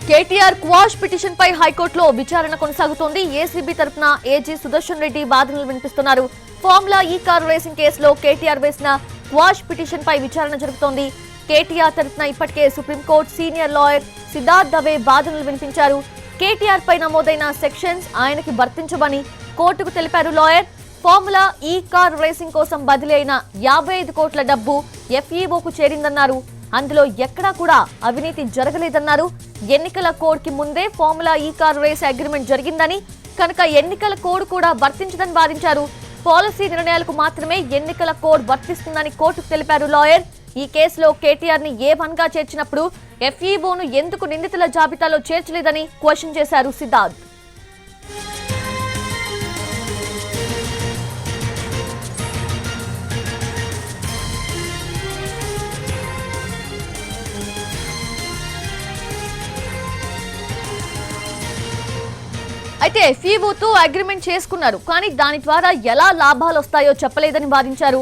KTR quash petition పై హైకోర్టులో విచారణ కొనసాగుతోంది. ఏసీబీ తరఫున ఏజీ సుదర్శన్ రెడ్డి వాదనలు వినిపిస్తున్నారు. ఫార్ములా ఈ కారు రేసింగ్ కేసులో కేటీఆర్ వేసిన క్వాష్ పిటిషన్ పై విచారణ జరుగుతోంది. కేటీఆర్ తరఫున ఇప్పటికే supreme court senior lawyer Siddharth Dave వాదనలు వినిపించారు. కేటీఆర్ పై నమోదైన సెక్షన్స్ ఆయనకి వర్తించవని కోర్టుకు తెలిపారు లాయర్. ఫార్ములా ఈ కార్ రేసింగ్ కోసం బదిలీ అయిన 55 కోట్ల డబ్బు ఎఫ్ఈఓకు చేరిందన్నారు. అందులో ఎక్కడా కూడా అవినీతి జరగలేదన్నారు. ఎన్నికల కోడ్ కి ముందే ఫార్ములా ఈ కార్ రేస్ అగ్రిమెంట్ జరిగిందని, కనుక ఎన్నికల కోడ్ కూడా వర్తించదని వాదించారు. పాలసీ నిర్ణయాలకు మాత్రమే ఎన్నికల కోడ్ వర్తిస్తుందని కోర్టుకు తెలిపారు లాయర్. ఈ కేసులో కేటీఆర్ ని A1 గా చేర్చినప్పుడు ఎఫ్ఈఓను ఎందుకు నిందితుల జాబితాలో చేర్చలేదని క్వశ్చన్ చేశారు సిద్ధార్థ్. అయితే ఎఫ్ఈఓతో అగ్రిమెంట్ చేసుకున్నారు, కానీ దాని ద్వారా ఎలా లాభాలు వస్తాయో చెప్పలేదని వాదించారు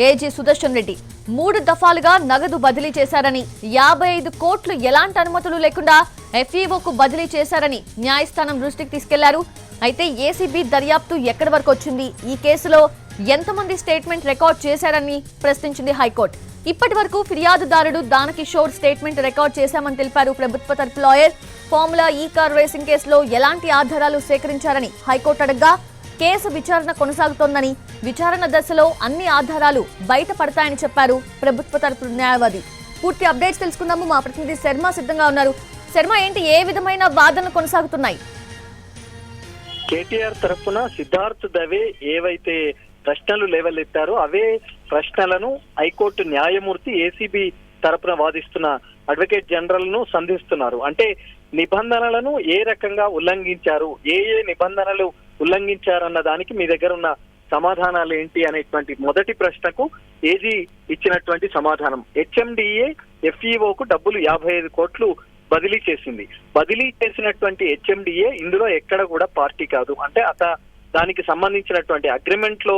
ఏజీ సుదర్శన్ రెడ్డి. 3 దఫాలుగా నగదు బదిలీ చేశారని, 55 కోట్లు ఎలాంటి అనుమతులు లేకుండా ఎఫ్ఈఓకు బదిలీ చేశారని న్యాయస్థానం దృష్టికి తీసుకెళ్లారు. అయితే ఏసీబీ దర్యాప్తు ఎక్కడి వరకు వచ్చింది, ఈ కేసులో ఎంతమంది స్టేట్మెంట్ రికార్డ్ చేశారని ప్రశ్నించింది హైకోర్టు. ఇప్పటి వరకు ఫిర్యాదుదారుడు దానకిషోర్ స్టేట్మెంట్ రికార్డ్ చేశామని తెలిపారు ప్రభుత్వ తరఫు లాయర్. ఫార్ములా ఈ కార్ రేసింగ్ కేసులో ఎలాంటి ఆధారాలు సేకరించారని హైకోర్టు అడగ్గా, కేసు విచారణ కొనసాగుతోందని, విచారణ దశలో అన్ని ఆధారాలు బయటపడతాయని చెప్పారు ప్రభుత్వ తరఫు న్యాయవాది. పూర్తి అప్డేట్స్ తెలుసుకుందాము. మా ప్రతినిధి శర్మ సిద్ధంగా ఉన్నారు. శర్మ, ఏంటి ఏ విధమైన వాదనలు కొనసాగుతున్నాయి? కేటీఆర్ తరఫున సిద్ధార్థ్ దవే ఏవైతే ప్రశ్నలు లేవలెత్తారో అవే ప్రశ్నలను హైకోర్టు న్యాయమూర్తి ఏసీబీ తరఫున వాదిస్తున్న అడ్వకేట్ జనరల్ ను సంధిస్తున్నారు. అంటే నిబంధనలను ఏ రకంగా ఉల్లంఘించారు, ఏ నిబంధనలు ఉల్లంఘించారన్న దానికి మీ దగ్గర ఉన్న సమాధానాలు ఏంటి అనేటువంటి మొదటి ప్రశ్నకు ఏజీ ఇచ్చినటువంటి సమాధానం, హెచ్ఎండిఏ ఎఫ్ఈఓకు డబ్బులు 55 కోట్లు బదిలీ చేసింది. బదిలీ చేసినటువంటి హెచ్ఎండిఏ ఇందులో ఎక్కడ కూడా పార్టీ కాదు. అంటే దానికి సంబంధించినటువంటి అగ్రిమెంట్ లో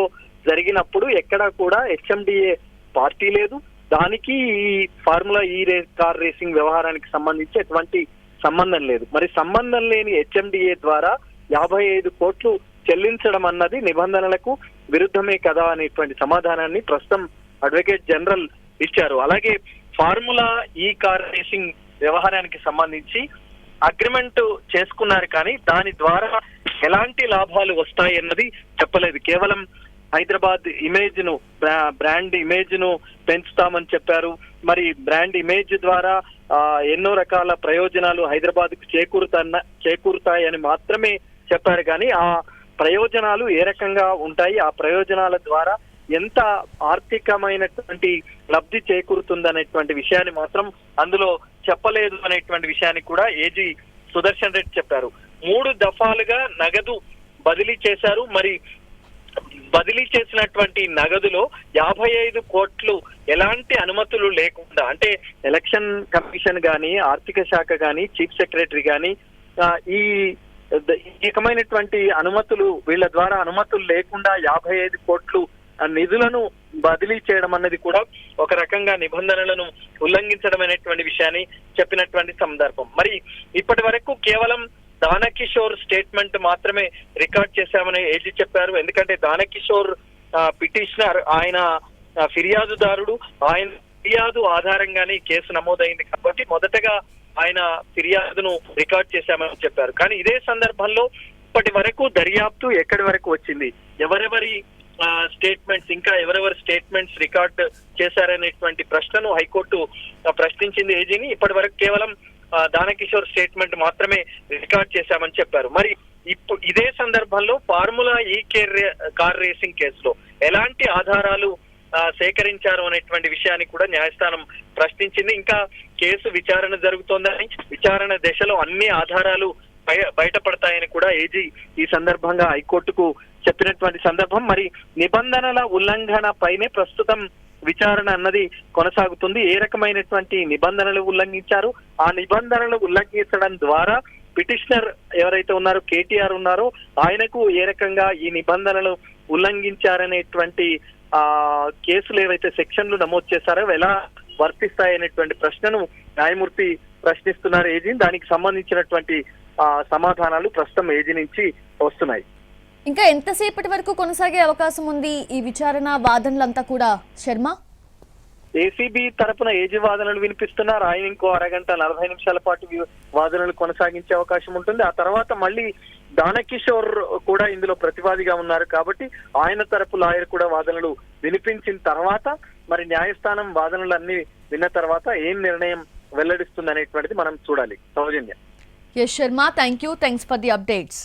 జరిగినప్పుడు ఎక్కడ కూడా హెచ్ఎండిఏ పార్టీ లేదు. దానికి ఈ ఫార్ములా ఈ కార్ రేసింగ్ వ్యవహారానికి సంబంధించి ఎటువంటి సంబంధం లేదు. మరి సంబంధం లేని హెచ్ఎండిఏ ద్వారా 55 కోట్లు చెల్లించడం అన్నది నిబంధనలకు విరుద్ధమే కదా అనేటువంటి సమాధానాన్ని ప్రస్తుతం అడ్వకేట్ జనరల్ ఇచ్చారు. అలాగే ఫార్ములా ఈ కార్ రేసింగ్ వ్యవహారానికి సంబంధించి అగ్రిమెంట్ చేసుకున్నారు, కానీ దాని ద్వారా ఎలాంటి లాభాలు వస్తాయి అన్నది చెప్పలేదు. కేవలం హైదరాబాద్ ఇమేజ్ ను, బ్రాండ్ ఇమేజ్ ను పెంచుతామని చెప్పారు. మరి బ్రాండ్ ఇమేజ్ ద్వారా ఎన్నో రకాల ప్రయోజనాలు హైదరాబాద్ కు చేకూరుతాయని మాత్రమే చెప్పారు. కానీ ఆ ప్రయోజనాలు ఏ రకంగా ఉంటాయి, ఆ ప్రయోజనాల ద్వారా ఎంత ఆర్థికమైనటువంటి లబ్ధి చేకూరుతుందనేటువంటి విషయాన్ని మాత్రం అందులో చెప్పలేదు అనేటువంటి విషయాన్ని కూడా ఏజీ సుదర్శన్ రెడ్డి చెప్పారు. 3 దఫాలుగా నగదు బదిలీ చేశారు. మరి బదిలీ చేసినటువంటి నగదులో 55 కోట్లు ఎలాంటి అనుమతులు లేకుండా, అంటే ఎలక్షన్ కమిషన్ గాని, ఆర్థిక శాఖ గాని, చీఫ్ సెక్రటరీ గాని ఈ రకమైనటువంటి అనుమతులు, వీళ్ళ ద్వారా అనుమతులు లేకుండా 55 కోట్లు నిధులను బదిలీ చేయడం అన్నది కూడా ఒక రకంగా నిబంధనలను ఉల్లంఘించడం అనేటువంటి విషయాన్ని చెప్పినటువంటి సందర్భం. మరి ఇప్పటి వరకు కేవలం దానకిషోర్ స్టేట్మెంట్ మాత్రమే రికార్డ్ చేశామని ఏజీ చెప్పారు. ఎందుకంటే దానకిషోర్ పిటిషనర్, ఆయన ఫిర్యాదుదారుడు, ఆయన ఫిర్యాదు ఆధారంగానే కేసు నమోదైంది కాబట్టి మొదటగా ఆయన ఫిర్యాదును రికార్డ్ చేశామని చెప్పారు. కానీ ఇదే సందర్భంలో ఇప్పటి వరకు దర్యాప్తు ఎక్కడి వరకు వచ్చింది, ఎవరెవరి స్టేట్మెంట్స్, ఇంకా ఎవరెవరి స్టేట్మెంట్స్ రికార్డ్ చేశారనేటువంటి ప్రశ్నను హైకోర్టు ప్రశ్నించింది ఏజీని. ఇప్పటి వరకు కేవలం దానకిషోర్ స్టేట్మెంట్ మాత్రమే రికార్డ్ చేశామని చెప్పారు. మరి ఇదే సందర్భంలో ఫార్ములా ఈ కార్ రేసింగ్ కేసులో ఎలాంటి ఆధారాలు సేకరించారు అనేటువంటి విషయాన్ని కూడా న్యాయస్థానం ప్రశ్నించింది. ఇంకా కేసు విచారణ జరుగుతోందని, విచారణ దశలో అన్ని ఆధారాలు బయటపడతాయని కూడా ఏజీ ఈ సందర్భంగా హైకోర్టుకు చెప్పినటువంటి సందర్భం. మరి నిబంధనల ఉల్లంఘన పైనే ప్రస్తుతం విచారణ అన్నది కొనసాగుతుంది. ఏ రకమైనటువంటి నిబంధనలు ఉల్లంఘించారు, ఆ నిబంధనలు ఉల్లంఘించడం ద్వారా పిటిషనర్ ఎవరైతే ఉన్నారో, కేటీఆర్ ఉన్నారో, ఆయనకు ఏ రకంగా ఈ నిబంధనలు ఉల్లంఘించారనేటువంటి కేసులు ఏవైతే సెక్షన్లు నమోదు చేశారో ఎలా వర్తిస్తాయనేటువంటి ప్రశ్నను న్యాయమూర్తి ప్రశ్నిస్తున్నారు ఏజీని. దానికి సంబంధించినటువంటి సమాధానాలు ప్రస్తుతం ఏజీ నుంచి వస్తున్నాయి. ఇంకా ఎంతసేపటి వరకు కొనసాగే అవకాశం ఉంది ఈ విచారణ వాదనలంతా కూడా శర్మ? ఏసీబీ తరపున ఏజీ వాదనలు వినిపిస్తున్నారు. ఆయన ఇంకో అరగంట 40 నిమిషాల పాటు వాదనలు కొనసాగించే అవకాశం ఉంటుంది. ఆ తర్వాత మళ్ళీ దానకిషోర్ కూడా ఇందులో ప్రతివాదిగా ఉన్నారు కాబట్టి ఆయన తరపు లాయర్ కూడా వాదనలు వినిపించిన తర్వాత మరి న్యాయస్థానం వాదనలన్నీ విన్న తర్వాత ఏం నిర్ణయం వెల్లడిస్తుంది అనేటువంటిది మనం చూడాలి. Soujanya. S Sharma, thanks for the updates.